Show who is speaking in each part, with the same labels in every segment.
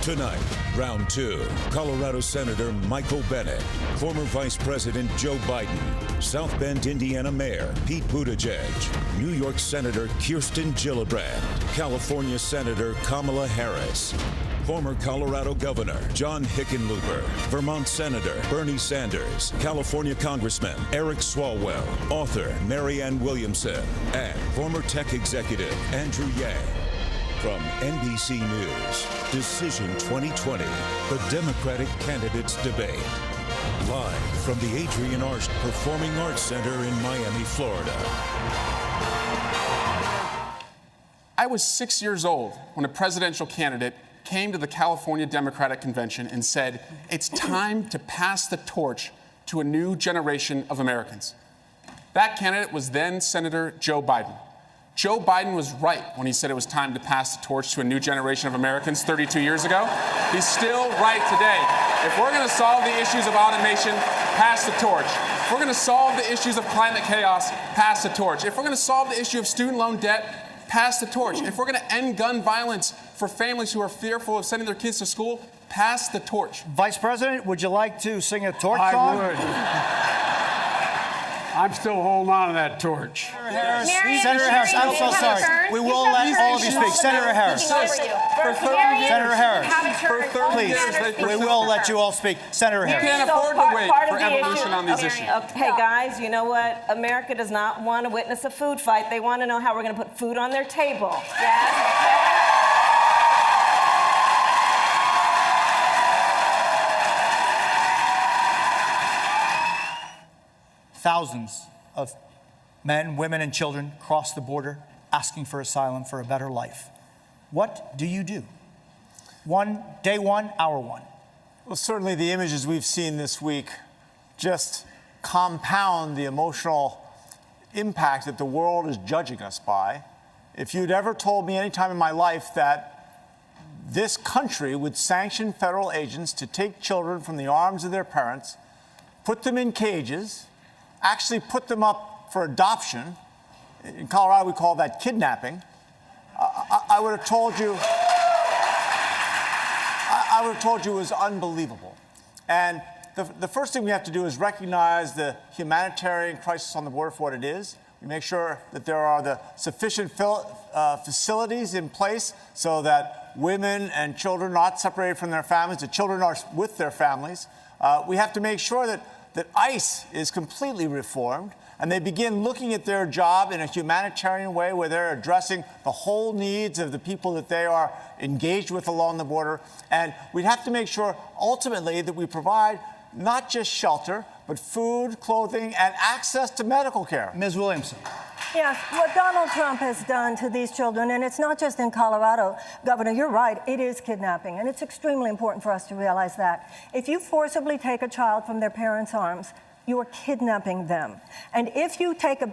Speaker 1: Tonight, round two. Colorado Senator Michael Bennet, former Vice President Joe Biden, South Bend, Indiana Mayor Pete Buttigieg, New York Senator Kirsten Gillibrand, California Senator Kamala Harris, former Colorado Governor John Hickenlooper, Vermont Senator Bernie Sanders, California Congressman Eric Swalwell, author Marianne Williamson, and former tech executive Andrew Yang. From NBC News, Decision 2020, the Democratic Candidates Debate. Live from the Adrienne Arsht Performing Arts Center in Miami, Florida.
Speaker 2: I was 6 years old when a presidential candidate came to the California Democratic Convention and said, "It's time to pass the torch to a new generation of Americans." That candidate was then Senator Joe Biden. Joe Biden was right when he said it was time to pass the torch to a new generation of Americans 32 years ago. He's still right today. If we're going to solve the issues of automation, pass the torch. If we're going to solve the issues of climate chaos, pass the torch. If we're going to solve the issue of student loan debt, pass the torch. If we're going to end gun violence for families who are fearful of sending their kids to school, pass the torch.
Speaker 3: Vice President, would you like to sing a torch song?
Speaker 4: I would. I'm still holding on to that torch.
Speaker 3: Senator Harris, I'm so sorry. We will let all of you speak. Senator Harris. Senator Harris, please. We will let you all speak. Senator Harris.
Speaker 2: We can't afford to wait for evolution on these issues.
Speaker 5: Hey, guys, you know what? America does not want to witness a food fight. They want to know how we're going to put food on their table. Yes?
Speaker 3: Thousands of men, women, and children cross the border asking for asylum for a better life. What do you do? Day one, hour one.
Speaker 6: Well, certainly the images we've seen this week just compound the emotional impact that the world is judging us by. If you'd ever told me any time in my life that this country would sanction federal agents to take children from the arms of their parents, put them in cages, actually put them up for adoption. In Colorado, we call that kidnapping. I would have told you. I would have told you it was unbelievable. And the first thing we have to do is recognize the humanitarian crisis on the border for what it is. We make sure that there are the sufficient facilities in place so that women and children are not separated from their families, the children are with their families. We have to make sure that ICE is completely reformed and they begin looking at their job in a humanitarian way where they're addressing the whole needs of the people that they are engaged with along the border. And we'd have to make sure ultimately that we provide not just shelter, but food, clothing, and access to medical care.
Speaker 3: Ms. Williamson.
Speaker 7: Yes, what Donald Trump has done to these children, and it's not just in Colorado, Governor, you're right, it is kidnapping, and it's extremely important for us to realize that. If you forcibly take a child from their parents' arms, you are kidnapping them. And if you take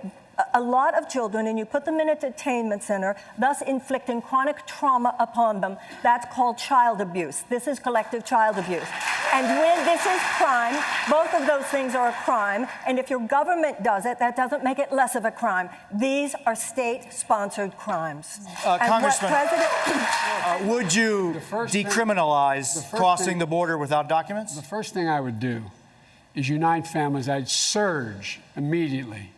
Speaker 7: a lot of children and you put them in a detainment center, thus inflicting chronic trauma upon them, that's called child abuse. This is collective child abuse. And when this is crime, both of those things are a crime. And if your government does it, that doesn't make it less of a crime. These are state-sponsored crimes.
Speaker 3: Congressman, would you decriminalize crossing the border without documents?
Speaker 4: The first thing I would do is unite families. I'd surge immediately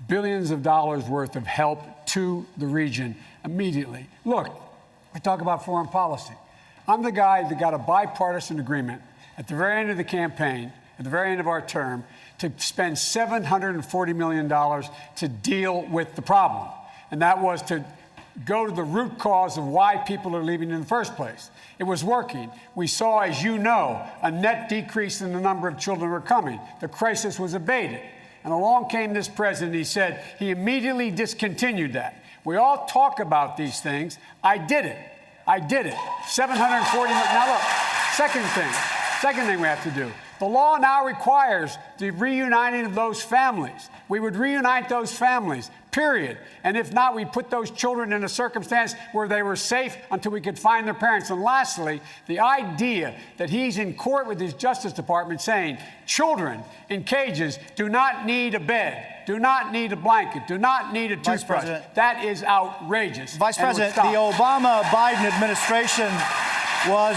Speaker 4: billions of dollars worth of help to the region immediately. Look, we talk about foreign policy. I'm the guy that got a bipartisan agreement at the very end of the campaign, at the very end of our term, to spend $740 million to deal with the problem. And that was to go to the root cause of why people are leaving in the first place. It was working. We saw, as you know, a net decrease in the number of children who were coming. The crisis was abated. And along came this president. He said he immediately discontinued that. We all talk about these things. I did it. I did it. 740 million. Now look, second thing we have to do. The law now requires the reuniting of those families. We would reunite those families, period. And if not, we put those children in a circumstance where they were safe until we could find their parents. And lastly, the idea that he's in court with his Justice Department saying children in cages do not need a bed, do not need a blanket, do not need a toothbrush. That is outrageous.
Speaker 3: Vice President, the Obama-Biden administration was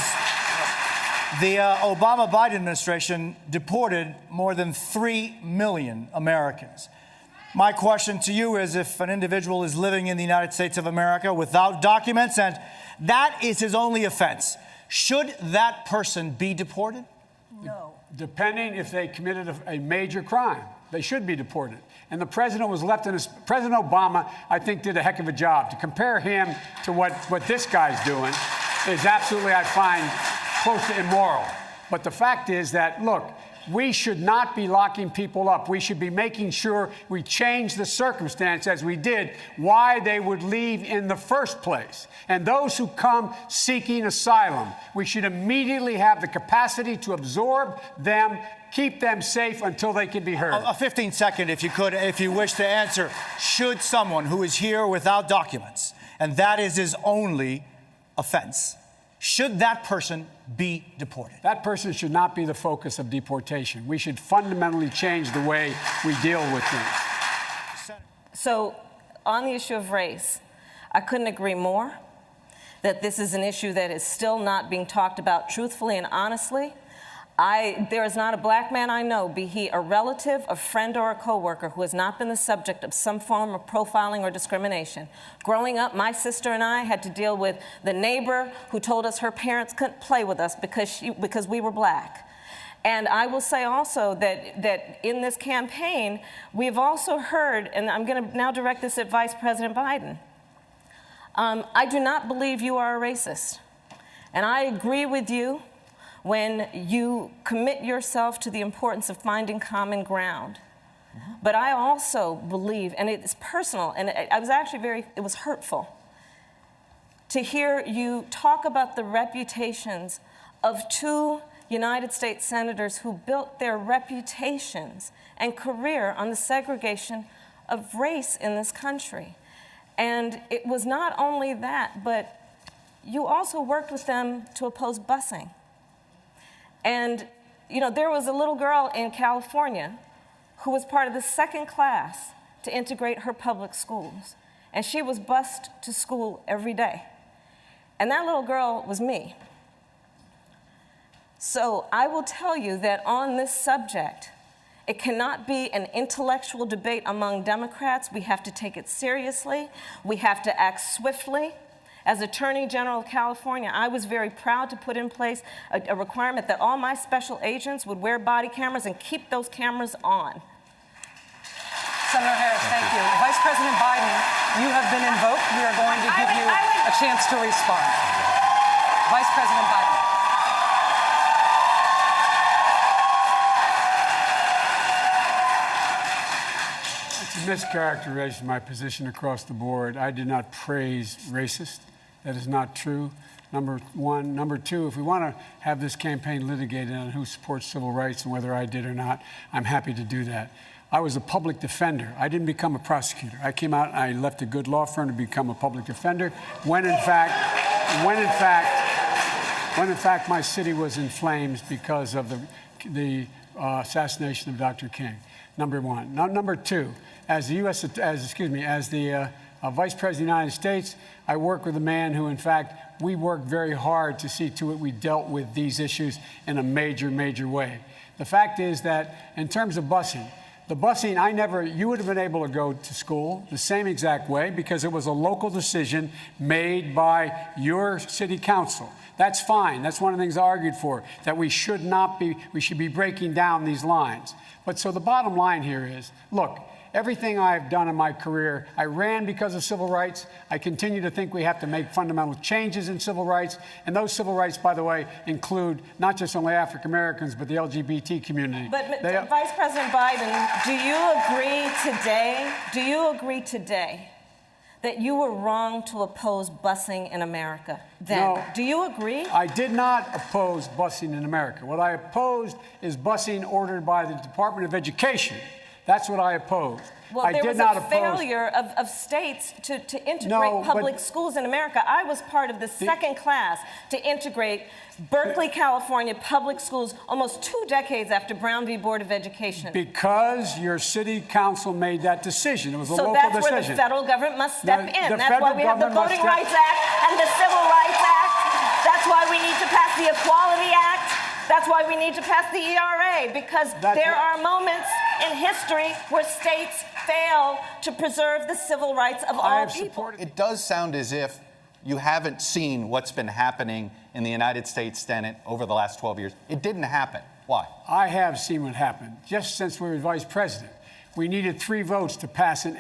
Speaker 3: The Obama-Biden administration deported more than 3 million Americans. My question to you is, if an individual is living in the United States of America without documents and that is his only offense, should that person be deported?
Speaker 7: No.
Speaker 4: Depending if they committed a major crime, they should be deported. And the president was left in his, President Obama, I think, did a heck of a job. To compare him to what this guy's doing is absolutely, I find, close to immoral. But the fact is that, look, we should not be locking people up. We should be making sure we change the circumstance, as we did, why they would leave in the first place. And those who come seeking asylum, we should immediately have the capacity to absorb them, keep them safe until they can be heard.
Speaker 3: A 15-second, if you could, if you wish to answer. Should someone who is here without documents, and that is his only offense, should that person be deported?
Speaker 4: That person should not be the focus of deportation. We should fundamentally change the way we deal with things.
Speaker 5: So, on the issue of race, I couldn't agree more that this is an issue that is still not being talked about truthfully and honestly. There is not a black man I know, be he a relative, a friend, or a coworker, who has not been the subject of some form of profiling or discrimination. Growing up, my sister and I had to deal with the neighbor who told us her parents couldn't play with us because we were black. And I will say also that in this campaign, we've also heard, and I'm going to now direct this at Vice President Biden, I do not believe you are a racist. And I agree with you when you commit yourself to the importance of finding common ground. But I also believe, and it's personal, and I was actually it was hurtful to hear you talk about the reputations of two United States senators who built their reputations and career on the segregation of race in this country. And it was not only that, but you also worked with them to oppose busing. And, you know, there was a little girl in California who was part of the second class to integrate her public schools. And she was bused to school every day. And that little girl was me. So I will tell you that on this subject, it cannot be an intellectual debate among Democrats. We have to take it seriously. We have to act swiftly. As Attorney General of California, I was very proud to put in place a requirement that all my special agents would wear body cameras and keep those cameras on.
Speaker 8: Senator Harris, thank you. Vice President Biden, you have been invoked. We are going to give you a chance to respond. Vice President Biden.
Speaker 4: It's a mischaracterization of my position across the board. I did not praise racist. That is not true, number one. Number two, if we want to have this campaign litigated on who supports civil rights and whether I did or not, I'm happy to do that. I was a public defender. I didn't become a prosecutor. I came out and I left a good law firm to become a public defender when in fact my city was in flames because of the assassination of Dr. King. Number one. Now, number two, as the Vice President of the United States, I work with a man who, in fact, we worked very hard to see to it we dealt with these issues in a major, major way. The fact is that in terms of busing, you would have been able to go to school the same exact way because it was a local decision made by your city council. That's fine. That's one of the things I argued for, that we should be breaking down these lines. But so the bottom line here is, look, everything I've done in my career, I ran because of civil rights. I continue to think we have to make fundamental changes in civil rights. And those civil rights, by the way, include not just only African Americans, but the LGBT community.
Speaker 5: But Vice President Biden, do you agree today that you were wrong to oppose busing in America then?
Speaker 4: No,
Speaker 5: do you agree?
Speaker 4: I did not oppose busing in America. What I opposed is busing ordered by the Department of Education. That's what I opposed.
Speaker 5: Well, there was a failure of states to integrate public schools in America. I was part of the second class to integrate Berkeley, California public schools almost 2 decades after Brown v. Board of Education.
Speaker 4: Because your city council made that decision. It was a local decision.
Speaker 5: So that's where the federal government must step in. That's why we have the Voting Rights Act and the Civil Rights Act. That's why we need to pass the Equality Act. That's why we need to pass the ERA, because there are moments in history where states fail to preserve the civil rights of all people.
Speaker 9: It does sound as if you haven't seen what's been happening in the United States Senate over the last 12 years. It didn't happen. Why?
Speaker 4: I have seen what happened. Just since we were vice president, we needed 3 votes to pass an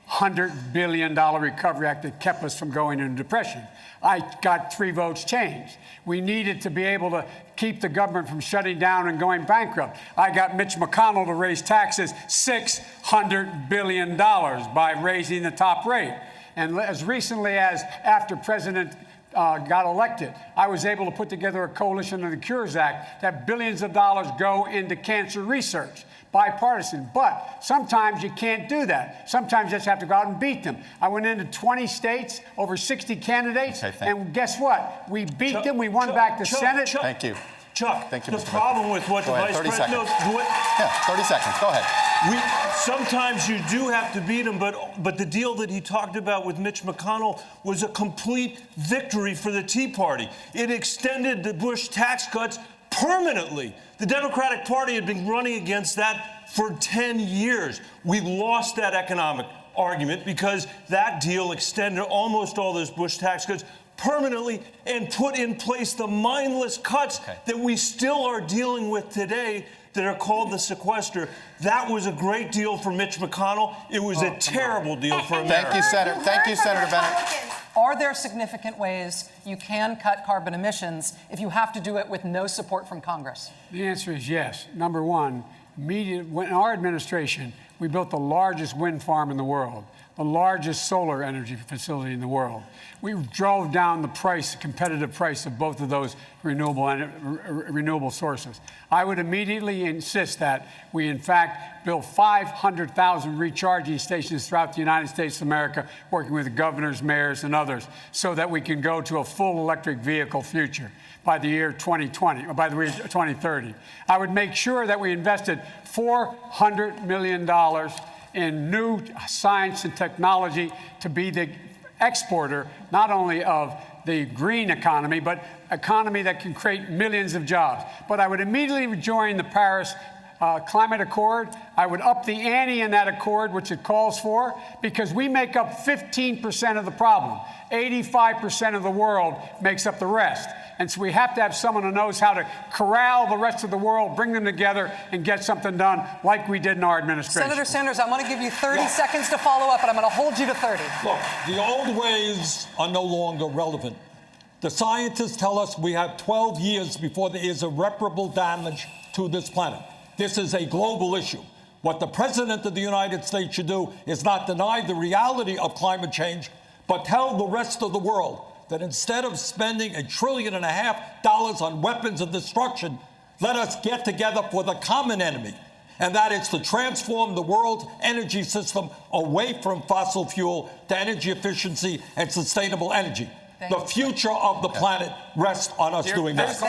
Speaker 4: $800 billion recovery act that kept us from going into depression. I got 3 votes changed. We needed to be able to keep the government from shutting down and going bankrupt. I got Mitch McConnell to raise taxes $600 billion by raising the top rate. And as recently as after President got elected, I was able to put together a coalition of the Cures Act that billions of dollars go into cancer research, bipartisan. But sometimes you can't do that. Sometimes you just have to go out and beat them. I went into 20 states, over 60 candidates, and guess what? We beat them. We won back the Senate.
Speaker 9: Thank you.
Speaker 10: Chuck,
Speaker 9: Thank you,
Speaker 10: the
Speaker 9: Mr.
Speaker 10: problem with what the vice president...
Speaker 9: Yeah, 30 seconds. Go ahead.
Speaker 10: Sometimes you do have to beat him, but the deal that he talked about with Mitch McConnell was a complete victory for the Tea Party. It extended the Bush tax cuts permanently. The Democratic Party had been running against that for 10 years. We lost that economic argument because that deal extended almost all those Bush tax cuts permanently and put in place the mindless cuts that we still are dealing with today that are called the sequester. That was a great deal for Mitch McConnell. It was a terrible deal for America.
Speaker 9: Thank you, Senator. Thank you, Senator Bennett.
Speaker 8: Are there significant ways you can cut carbon emissions if you have to do it with no support from Congress?
Speaker 4: The answer is yes. Number one, in our administration, we built the largest wind farm in the world, the largest solar energy facility in the world. We drove down the price, competitive price of both of those renewable sources. I would immediately insist that we, in fact, build 500,000 recharging stations throughout the United States of America, working with governors, mayors, and others, so that we can go to a full electric vehicle future by the year 2020, or by the year 2030. I would make sure that we invested $400 million in new science and technology to be the exporter, not only of the green economy, but economy that can create millions of jobs. But I would immediately join the Paris Climate Accord. I would up the ante in that accord, which it calls for, because we make up 15% of the problem. 85% of the world makes up the rest. And so we have to have someone who knows how to corral the rest of the world, bring them together, and get something done like we did in our administration.
Speaker 8: Senator Sanders, I want to give you 30 seconds to follow up, and I'm going to hold you to 30.
Speaker 11: Look, the old ways are no longer relevant. The scientists tell us we have 12 years before there is irreparable damage to this planet. This is a global issue. What the President of the United States should do is not deny the reality of climate change, but tell the rest of the world that instead of spending $1.5 trillion on weapons of destruction, let us get together for the common enemy. And that is to transform the world's energy system away from fossil fuel to energy efficiency and sustainable energy. The future of the planet rests on us doing that.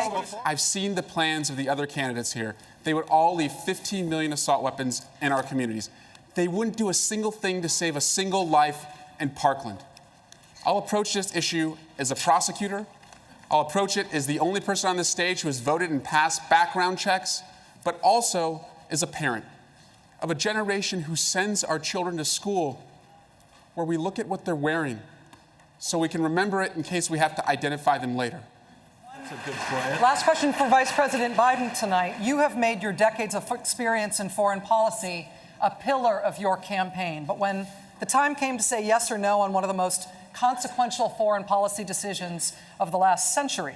Speaker 2: I've seen the plans of the other candidates here. They would all leave 15 million assault weapons in our communities. They wouldn't do a single thing to save a single life in Parkland. I'll approach this issue as a prosecutor. I'll approach it as the only person on this stage who has voted and passed background checks, but also as a parent of a generation who sends our children to school where we look at what they're wearing so we can remember it in case we have to identify them later.
Speaker 10: That's a good plan.
Speaker 8: Last question for Vice President Biden tonight. You have made your decades of experience in foreign policy a pillar of your campaign. But when the time came to say yes or no on one of the most consequential foreign policy decisions of the last century,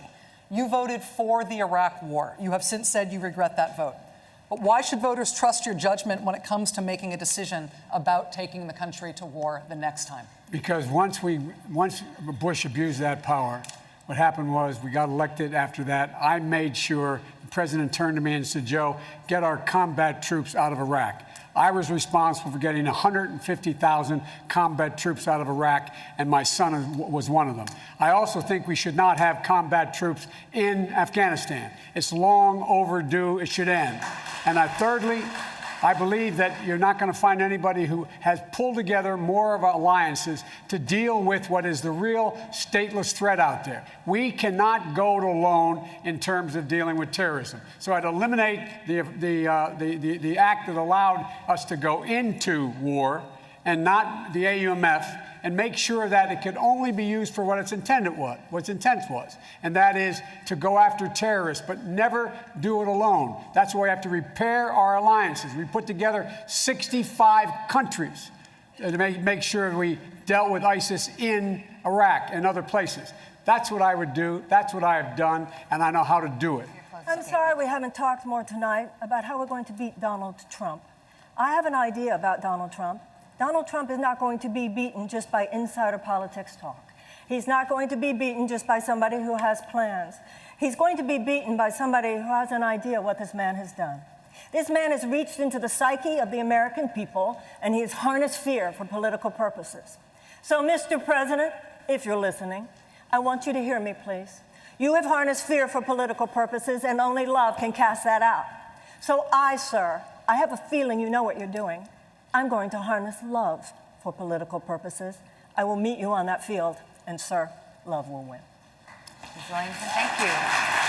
Speaker 8: you voted for the Iraq War. You have since said you regret that vote. But why should voters trust your judgment when it comes to making a decision about taking the country to war the next time?
Speaker 4: Because once Bush abused that power, what happened was we got elected after that. I made sure the president turned to me and said, Joe, get our combat troops out of Iraq. I was responsible for getting 150,000 combat troops out of Iraq, and my son was one of them. I also think we should not have combat troops in Afghanistan. It's long overdue. It should end. And thirdly, I believe that you're not going to find anybody who has pulled together more of alliances to deal with what is the real stateless threat out there. We cannot go it alone in terms of dealing with terrorism. So I'd eliminate the act that allowed us to go into war and not the AUMF, and make sure that it could only be used for what its intent was, and that is to go after terrorists, but never do it alone. That's why we have to repair our alliances. We put together 65 countries to make sure we dealt with ISIS in Iraq and other places. That's what I would do. That's what I have done, and I know how to do it.
Speaker 7: I'm sorry we haven't talked more tonight about how we're going to beat Donald Trump. I have an idea about Donald Trump. Donald Trump is not going to be beaten just by insider politics talk. He's not going to be beaten just by somebody who has plans. He's going to be beaten by somebody who has an idea what this man has done. This man has reached into the psyche of the American people, and he has harnessed fear for political purposes. So, Mr. President, if you're listening, I want you to hear me, please. You have harnessed fear for political purposes, and only love can cast that out. So sir, I have a feeling you know what you're doing. I'm going to harness love for political purposes. I will meet you on that field, and sir, love will win.
Speaker 12: Ms. Williamson, thank you.